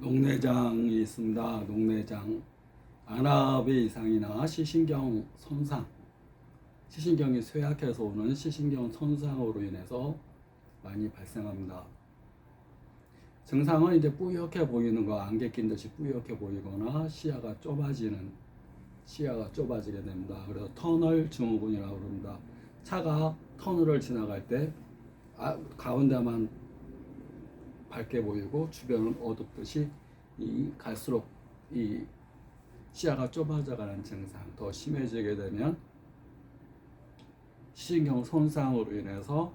녹내장이 있습니다. 녹내장, 안압의 이상이나 시신경 손상, 시신경이 쇠약해서 오는 시신경 손상으로 인해서 많이 발생합니다. 증상은 이제 뿌옇게 보이는 거, 안개 낀 듯이 뿌옇게 보이거나 시야가 좁아지게 됩니다. 그래서 터널 증후군이라고 합니다. 차가 터널을 지나갈 때 가운데만 밝게 보이고 주변은 어둡듯이 갈수록 이 시야가 좁아져가는 증상, 더 심해지게 되면 시신경 손상으로 인해서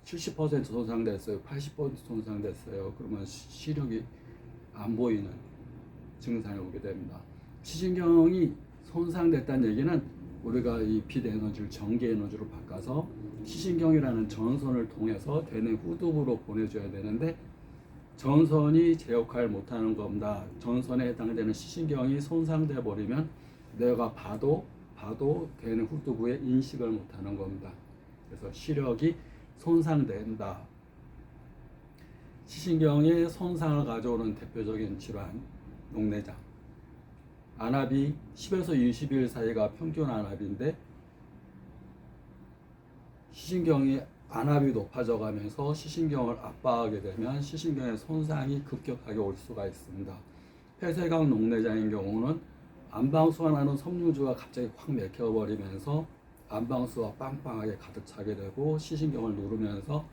70% 손상됐어요, 80% 손상됐어요. 그러면 시력이 안 보이는 증상이 오게 됩니다. 시신경이 손상됐다는 얘기는 우리가 이 빛 에너지를 전기 에너지로 바꿔서 시신경이라는 전선을 통해서 대뇌 후두부로 보내줘야 되는데 전선이 제 역할을 못하는 겁니다. 전선에 해당되는 시신경이 손상돼 버리면 내가 봐도 대뇌 후두부에 인식을 못하는 겁니다. 그래서 시력이 손상된다. 시신경의 손상을 가져오는 대표적인 질환, 녹내장. 안압이 10에서 20일 사이가 평균 안압인데 시신경이 안압이 높아져 가면서 시신경을 압박하게 되면 시신경의 손상이 급격하게 올 수가 있습니다. 폐쇄각 녹내장인 경우는 안방수가 나는 섬유주가 갑자기 확 맥혀버리면서 안방수가 빵빵하게 가득 차게 되고 시신경을 누르면서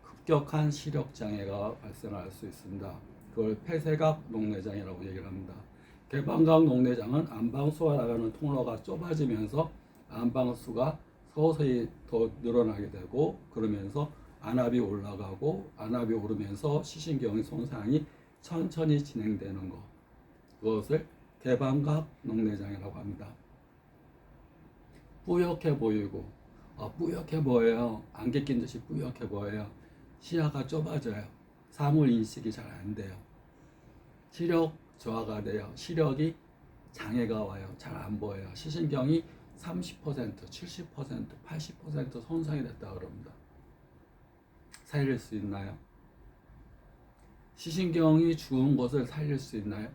급격한 시력장애가 발생할 수 있습니다. 그걸 폐쇄각 녹내장이라고 얘기를 합니다. 개방각 녹내장은 안방수가 나가는 통로가 좁아지면서 안방수가 서서히 더 늘어나게 되고 그러면서 안압이 올라가고 안압이 오르면서 시신경의 손상이 천천히 진행되는 것, 그것을 개방각 녹내장이라고 합니다. 뿌옇게 보이고 뿌옇게 보여요. 안개 낀 듯이 뿌옇게 보여요. 시야가 좁아져요. 사물 인식이 잘 안 돼요. 시력 저하가 돼요. 시력이 장애가 와요. 잘 안 보여요. 시신경이 30%, 70%, 80% 손상이 됐다 그럽니다. 살릴 수 있나요? 시신경이 죽은 것을 살릴 수 있나요?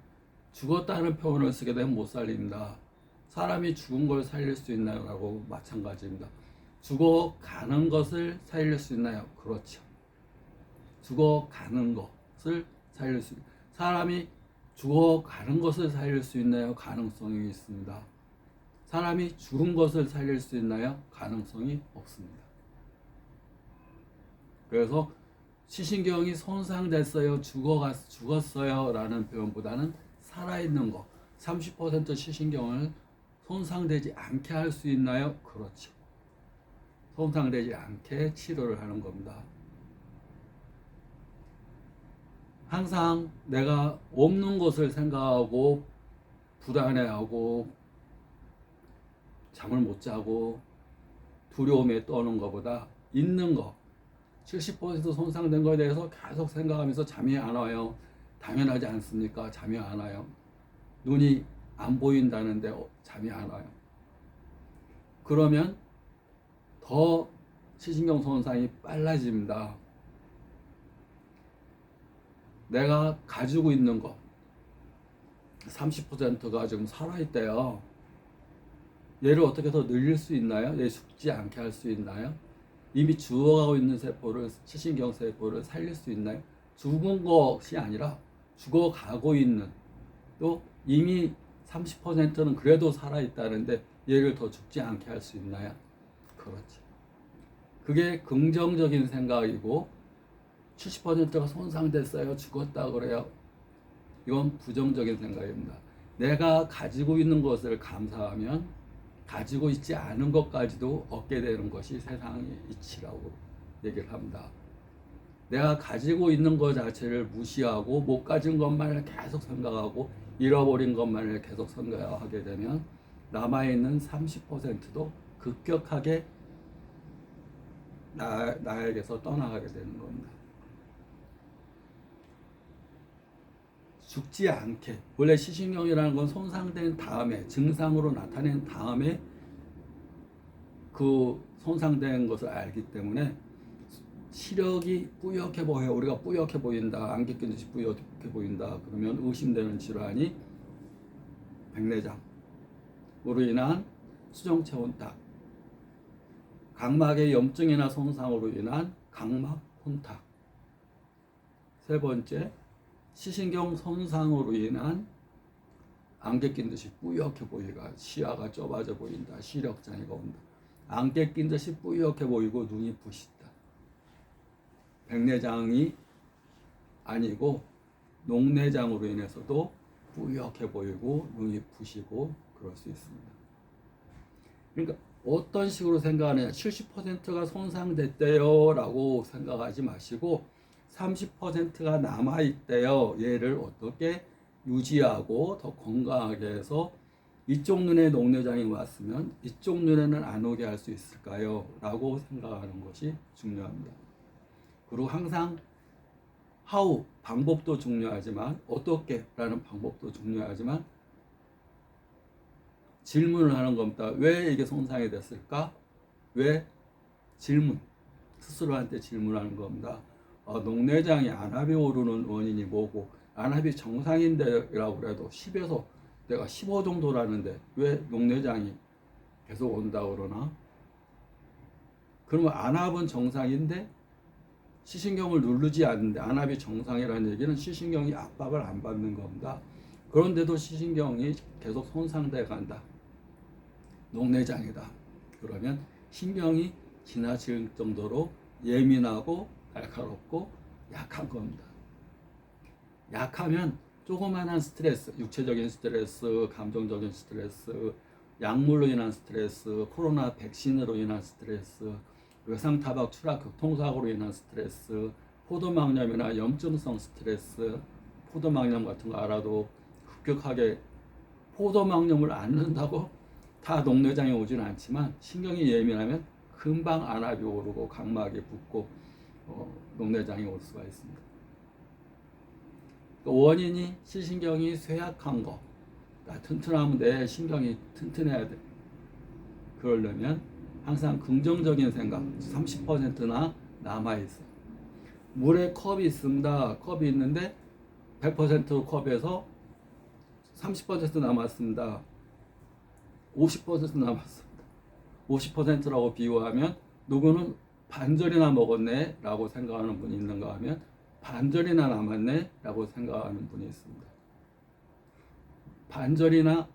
죽었다는 표현을 쓰게 되면 못 살립니다. 사람이 죽은 걸 살릴 수 있나요? 라고 마찬가지입니다. 죽어가는 것을 살릴 수 있나요? 그렇죠. 죽어가는 것을 살릴 수 있나요? 사람이 죽어가는 것을 살릴 수 있나요? 가능성이 있습니다. 사람이 죽은 것을 살릴 수 있나요? 가능성이 없습니다. 그래서 시신경이 손상됐어요, 죽었어요 라는 표현보다는 살아있는 것, 30% 시신경을 손상되지 않게 할 수 있나요? 그렇죠. 손상되지 않게 치료를 하는 겁니다. 항상 내가 없는 것을 생각하고 불안해하고 잠을 못 자고 두려움에 떠는 것보다 있는 거, 70% 손상된 것에 대해서 계속 생각하면서 잠이 안 와요. 당연하지 않습니까? 잠이 안 와요. 눈이 안 보인다는데 잠이 안 와요. 그러면 더 시신경 손상이 빨라집니다. 내가 가지고 있는 것 30%가 지금 살아있대요. 얘를 어떻게 더 늘릴 수 있나요? 얘 죽지 않게 할 수 있나요? 이미 죽어가고 있는 세포를, 시신경 세포를 살릴 수 있나요? 죽은 것이 아니라 죽어가고 있는, 또 이미 30%는 그래도 살아있다는데 얘를 더 죽지 않게 할 수 있나요? 그렇지. 그게 긍정적인 생각이고 70%가 손상됐어요, 죽었다 그래요. 이건 부정적인 생각입니다. 내가 가지고 있는 것을 감사하면 가지고 있지 않은 것까지도 얻게 되는 것이 세상의 이치라고 얘기를 합니다. 내가 가지고 있는 것 자체를 무시하고 못 가진 것만을 계속 생각하고 잃어버린 것만을 계속 생각하게 되면 남아있는 30%도 급격하게 나에게서 떠나가게 되는 겁니다. 죽지 않게, 원래 시신경이라는 건 손상된 다음에, 증상으로 나타낸 다음에 그 손상된 것을 알기 때문에 시력이 뿌옇게 보여. 우리가 뿌옇게 보인다. 안개 낀 듯이 뿌옇게 보인다. 그러면 의심되는 질환이 백내장으로 인한 수정체 혼탁, 각막의 염증이나 손상으로 인한 각막 혼탁. 세 번째, 시신경 손상으로 인한 안개 낀 듯이 뿌옇게 보이가 시야가 좁아져 보인다. 시력 장애가 온다. 안개 낀 듯이 뿌옇게 보이고 눈이 부시다. 백내장이 아니고 녹내장으로 인해서도 뿌옇게 보이고 눈이 부시고 그럴 수 있습니다. 그러니까 어떤 식으로 생각하느냐, 70%가 손상됐대요 라고 생각하지 마시고 30%가 남아있대요. 얘를 어떻게 유지하고 더 건강하게 해서 이쪽 눈에 녹내장이 왔으면 이쪽 눈에는 안 오게 할 수 있을까요? 라고 생각하는 것이 중요합니다. 그리고 항상 how, 방법도 중요하지만 어떻게 라는 방법도 중요하지만 질문을 하는 겁니다. 왜 이게 손상이 됐을까? 왜? 질문. 스스로한테 질문하는 겁니다. 녹내장이 안압이 오르는 원인이 뭐고 안압이 정상인데 라고 그래도 10에서 내가 15 정도라는데 왜 녹내장이 계속 온다 그러나? 그러면 안압은 정상인데 시신경을 누르지 않는데 안압이 정상이라는 얘기는 시신경이 압박을 안 받는 겁니다. 그런데도 시신경이 계속 손상돼 간다. 녹내장이다. 그러면 신경이 지나칠 정도로 예민하고 날카롭고 약한 겁니다. 약하면 조그만한 스트레스, 육체적인 스트레스, 감정적인 스트레스, 약물로 인한 스트레스, 코로나 백신으로 인한 스트레스, 외상타박 추락 교통사고로 인한 스트레스, 포도막염이나 염증성 스트레스, 포도막염 같은 거 알아도 급격하게 포도막염을 앓는다고 다 녹내장이 오진 않지만 신경이 예민하면 금방 안압이 오르고 각막이 붓고 녹내장이 올 수가 있습니다. 원인이 시신경이 쇠약한 거, 튼튼하면 내 신경이 튼튼해야 돼. 그러려면 항상 긍정적인 생각 30%나 남아있어. 물에 컵이 있습니다. 컵이 있는데 100% 컵에서 30% 남았습니다. 50% 남았습니다. 50%라고 비유하면 누구는 반절이나 먹었네 라고 생각하는 분이 있는가 하면 반절이나 남았네 라고 생각하는 분이 있습니다. 반절이나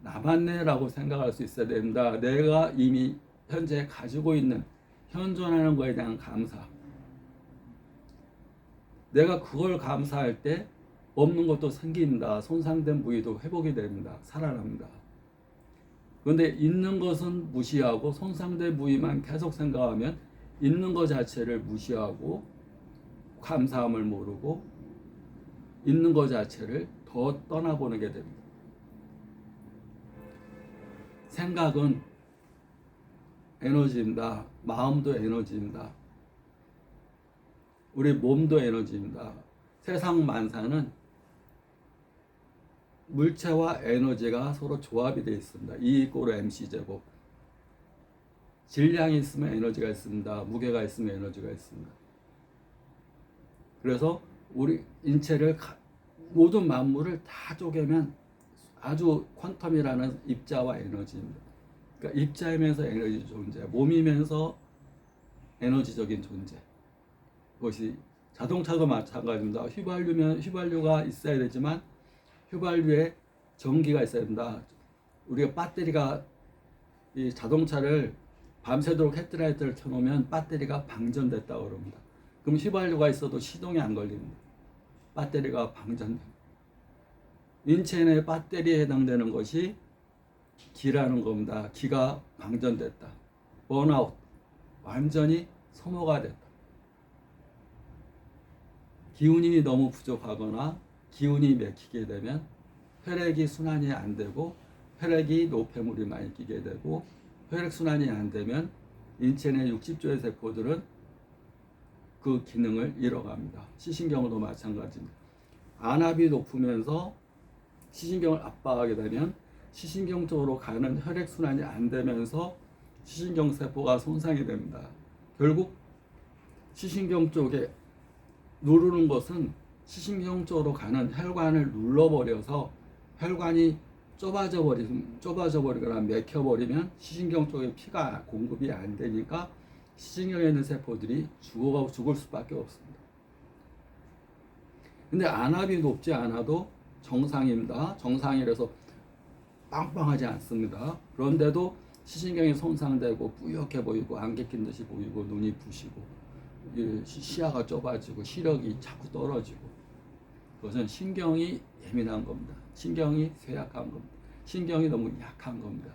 남았네 라고 생각할 수 있어야 됩니다. 내가 이미 현재 가지고 있는 현존하는 것에 대한 감사, 내가 그걸 감사할 때 없는 것도 생깁니다. 손상된 부위도 회복이 됩니다. 살아납니다. 그런데 있는 것은 무시하고 손상된 부위만 계속 생각하면 있는 것 자체를 무시하고 감사함을 모르고 있는 것 자체를 더 떠나보내게 됩니다. 생각은 에너지입니다. 마음도 에너지입니다. 우리 몸도 에너지입니다. 세상 만사는 물체와 에너지가 서로 조합이 되어 있습니다. E 이꼬르 MC 제곱. 질량이 있으면 에너지가 있습니다. 무게가 있으면 에너지가 있습니다. 그래서 우리 인체를 모든 만물을 다 쪼개면 아주 퀀텀이라는 입자와 에너지입니다. 그러니까 입자이면서 에너지 존재, 몸이면서 에너지적인 존재. 그것이 자동차도 마찬가지입니다. 휘발유가 있어야 되지만 휘발유에 전기가 있어야 된다. 우리가 배터리가 이 자동차를 밤새도록 헤드라이트를 켜놓으면 배터리가 방전됐다고 그럽니다. 그럼 휘발유가 있어도 시동이 안 걸립니다. 배터리가 방전됩니다. 인체 내 배터리에 해당되는 것이 기라는 겁니다. 기가 방전됐다. 번아웃, 완전히 소모가 됐다. 기운이 너무 부족하거나 기운이 막히게 되면 혈액이 순환이 안 되고 혈액이 노폐물이 많이 끼게 되고 혈액 순환이 안 되면 인체 내 60조의 세포들은 그 기능을 잃어갑니다. 시신경도 마찬가지입니다. 안압이 높으면서 시신경을 압박하게 되면 시신경 쪽으로 가는 혈액 순환이 안 되면서 시신경 세포가 손상이 됩니다. 결국 시신경 쪽에 누르는 것은 시신경 쪽으로 가는 혈관을 눌러버려서 혈관이 좁아져 버리거나 막혀버리면 시신경 쪽에 피가 공급이 안 되니까 시신경에 있는 세포들이 죽을 수밖에 없습니다. 근데 안압이 높지 않아도 정상입니다. 정상이라서 빵빵하지 않습니다. 그런데도 시신경이 손상되고 뿌옇게 보이고 안개 낀 듯이 보이고 눈이 부시고 시야가 좁아지고 시력이 자꾸 떨어지고, 그것은 신경이 예민한 겁니다. 신경이 쇠약한 겁니다. 신경이 너무 약한 겁니다.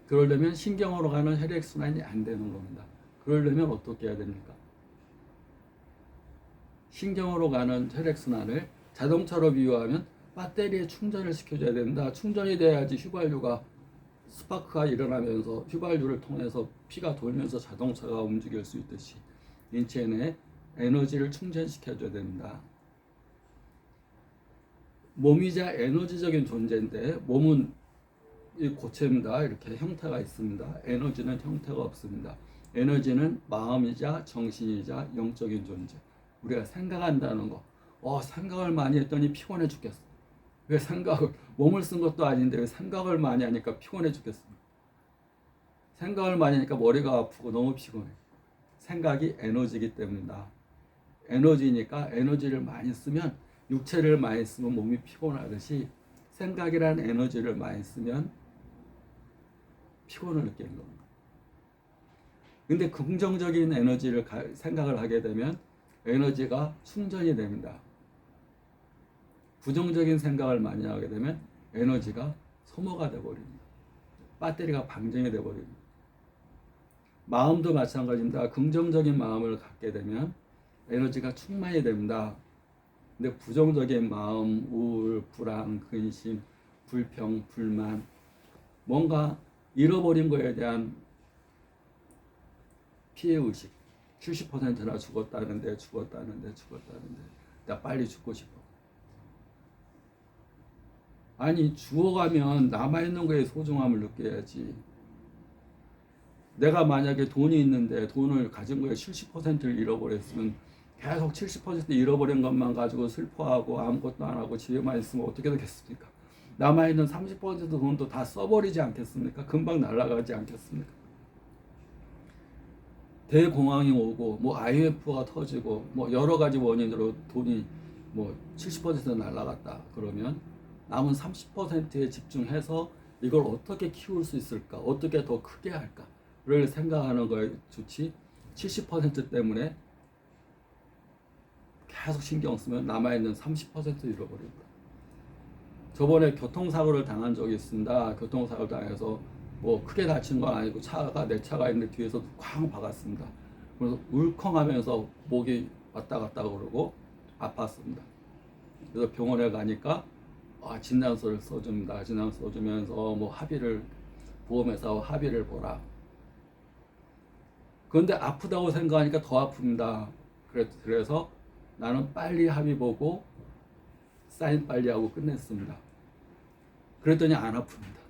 그러려면 신경으로 가는 혈액순환이 안 되는 겁니다. 그러려면 어떻게 해야 됩니까? 신경으로 가는 혈액순환을 자동차로 비유하면 배터리에 충전을 시켜줘야 됩니다. 충전이 돼야지 휘발유가 스파크가 일어나면서 휘발유를 통해서 피가 돌면서 자동차가 움직일 수 있듯이 인체 내 에너지를 충전시켜줘야 됩니다. 몸이자 에너지적인 존재인데 몸은 이 고체입니다. 이렇게 형태가 있습니다. 에너지는 형태가 없습니다. 에너지는 마음이자 정신이자 영적인 존재. 우리가 생각한다는 거. 생각을 많이 했더니 피곤해 죽겠어. 왜 몸을 쓴 것도 아닌데 왜 생각을 많이 하니까 피곤해 죽겠습니까? 생각을 많이 하니까 머리가 아프고 너무 피곤해. 생각이 에너지이기 때문이다. 에너지니까 에너지를 많이 쓰면, 육체를 많이 쓰면 몸이 피곤하듯이 생각이라는 에너지를 많이 쓰면 피곤을 느끼는 겁니다. 근데 긍정적인 생각을 하게 되면 에너지가 충전이 됩니다. 부정적인 생각을 많이 하게 되면 에너지가 소모가 되어버립니다. 배터리가 방전이 되어버립니다. 마음도 마찬가지입니다. 긍정적인 마음을 갖게 되면 에너지가 충만이 됩니다. 근데 부정적인 마음, 우울, 불안, 근심, 불평, 불만, 뭔가 잃어버린 거에 대한 피해의식, 70%나 죽었다는데 나 빨리 죽고 싶어. 아니, 죽어가면 남아있는 거에 소중함을 느껴야지. 내가 만약에 돈이 있는데 돈을 가진 거에 70%를 잃어버렸으면 계속 70% 잃어버린 것만 가지고 슬퍼하고 아무것도 안 하고 집에만 있으면 어떻게 되겠습니까? 남아있는 30% 돈도 다 써버리지 않겠습니까? 금방 날아가지 않겠습니까? 대공황이 오고 뭐 IMF가 터지고 뭐 여러 가지 원인으로 돈이 뭐 70% 날아갔다 그러면 남은 30%에 집중해서 이걸 어떻게 키울 수 있을까? 어떻게 더 크게 할까?를 생각하는 거에 좋지, 70% 때문에 계속 신경 쓰면 남아있는 30% 잃어버립니다. 저번에 교통사고를 당한 적이 있습니다. 교통사고를 당해서 뭐 크게 다친 건 아니고 내 차가 있는데 뒤에서 쾅 박았습니다. 그래서 울컹하면서 목이 왔다 갔다 그러고 아팠습니다. 그래서 병원에 가니까 진단서를 써줍니다. 진단서 써주면서 뭐 보험회사와 합의를 보라. 그런데 아프다고 생각하니까 더 아픕니다. 그래서 나는 빨리 합의 보고 사인 빨리 하고 끝냈습니다. 그랬더니 안 아픕니다.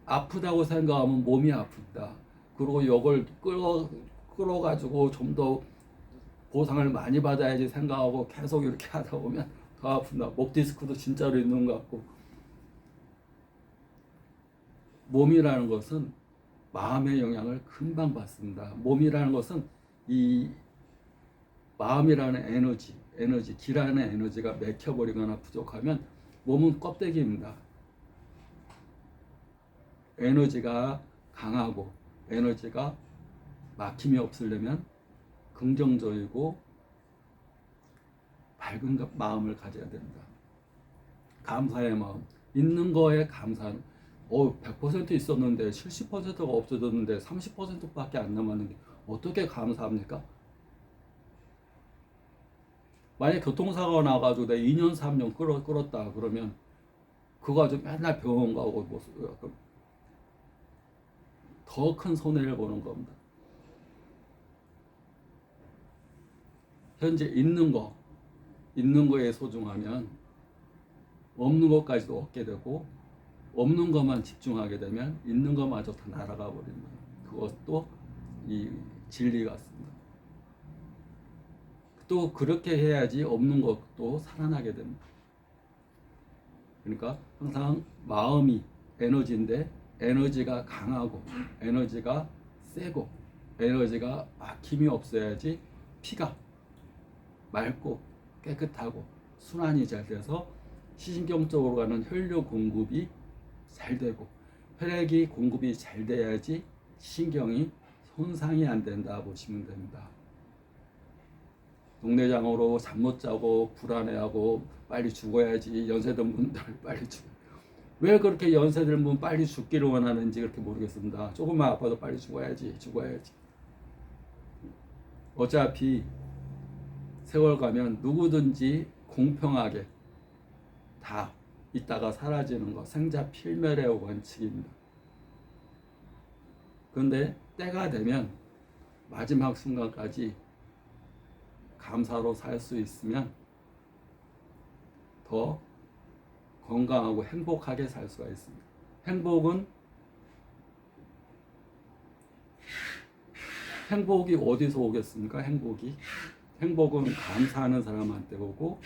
아프다고 생각하면 몸이 아픕니다. 그리고 이걸 끌어가지고 좀 더 보상을 많이 받아야지 생각하고 계속 이렇게 하다 보면 더 아픕니다. 목 디스크도 진짜로 있는 것 같고. 몸이라는 것은 마음의 영향을 금방 받습니다. 몸이라는 것은 이 마음이라는 에너지, 기라는 에너지가 맥혀버리거나 부족하면 몸은 껍데기입니다. 에너지가 강하고 에너지가 막힘이 없으려면 긍정적이고 밝은 마음을 가져야 됩니다. 감사의 마음, 있는 거에 감사하는, 100% 있었는데 70%가 없어졌는데 30%밖에 안 남았는데 어떻게 감사합니까? 만약 교통사고가 나가지고 내가 2년 3년 끌었다 그러면 그거 가지고 맨날 병원 가고 더 큰 손해를 보는 겁니다. 현재 있는 거에 소중하면 없는 것까지도 얻게 되고, 없는 것만 집중하게 되면 있는 것마저 다 날아가 버립니다. 그것도 이 진리 같습니다. 또 그렇게 해야지 없는 것도 살아나게 됩니다. 그러니까 항상 마음이 에너지인데 에너지가 강하고 에너지가 세고 에너지가 막힘이 없어야지 피가 맑고 깨끗하고 순환이 잘 돼서 시신경 쪽으로 가는 혈류 공급이 잘 되고 혈액이 공급이 잘 돼야지 신경이 손상이 안 된다 보시면 됩니다. 동내장으로 잠 못 자고 불안해하고 빨리 죽어야지 연세든 분들 빨리 죽어. 왜 그렇게 연세든 분 빨리 죽기를 원하는지 그렇게 모르겠습니다. 조금만 아파도 빨리 죽어야지. 어차피 세월 가면 누구든지 공평하게 다 있다가 사라지는 거 생자 필멸의 원칙입니다. 그런데 때가 되면 마지막 순간까지 감사로 살 수 있으면 더 건강하고 행복하게 살 수가 있습니다. 행복이 어디서 오겠습니까? 행복은 감사하는 사람한테 오고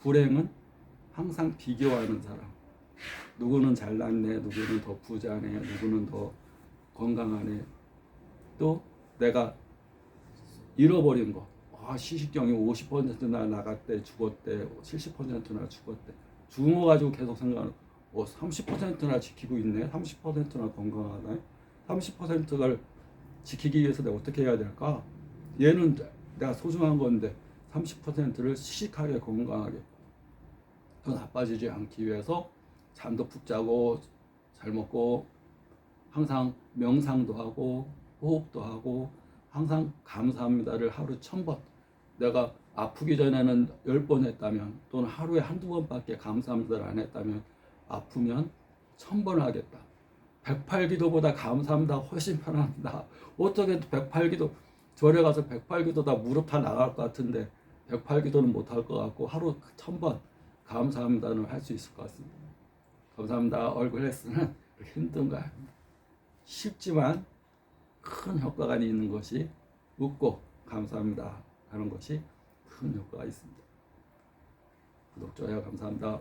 불행은 항상 비교하는 사람. 누구는 잘났네, 누구는 더 부자네, 누구는 더 건강하네. 또 내가 잃어버린 거. 시식경이 50%나 나갔대, 죽었대, 70%나 죽었대. 죽은 거 가지고 계속 생각하는 30%나 지키고 있네, 30%나 건강하네, 30%를 지키기 위해서 내가 어떻게 해야 될까? 얘는 내가 소중한 건데 30%를 시식하게 건강하게 더 나빠지지 않기 위해서 잠도 푹 자고 잘 먹고 항상 명상도 하고 호흡도 하고 항상 감사합니다를 하루 1000번 내가 아프기 전에는 10번 했다면 또는 하루에 한두 번밖에 감사합니다를 안 했다면 아프면 1000번 하겠다. 108기도보다 감사합니다 훨씬 편합니다. 어떻게 108기도 절에 가서 108기도 다 무릎 다 나갈 것 같은데 108기도는 못할 것 같고 하루 1000번 감사합니다는 할 수 있을 것 같습니다. 감사합니다 얼굴 헬스는 그렇게 힘든 거 아닙니다. 쉽지만 큰 효과가 있는 것이 웃고 감사합니다 하는 것이 큰 효과가 있습니다. 구독, 좋아요 감사합니다.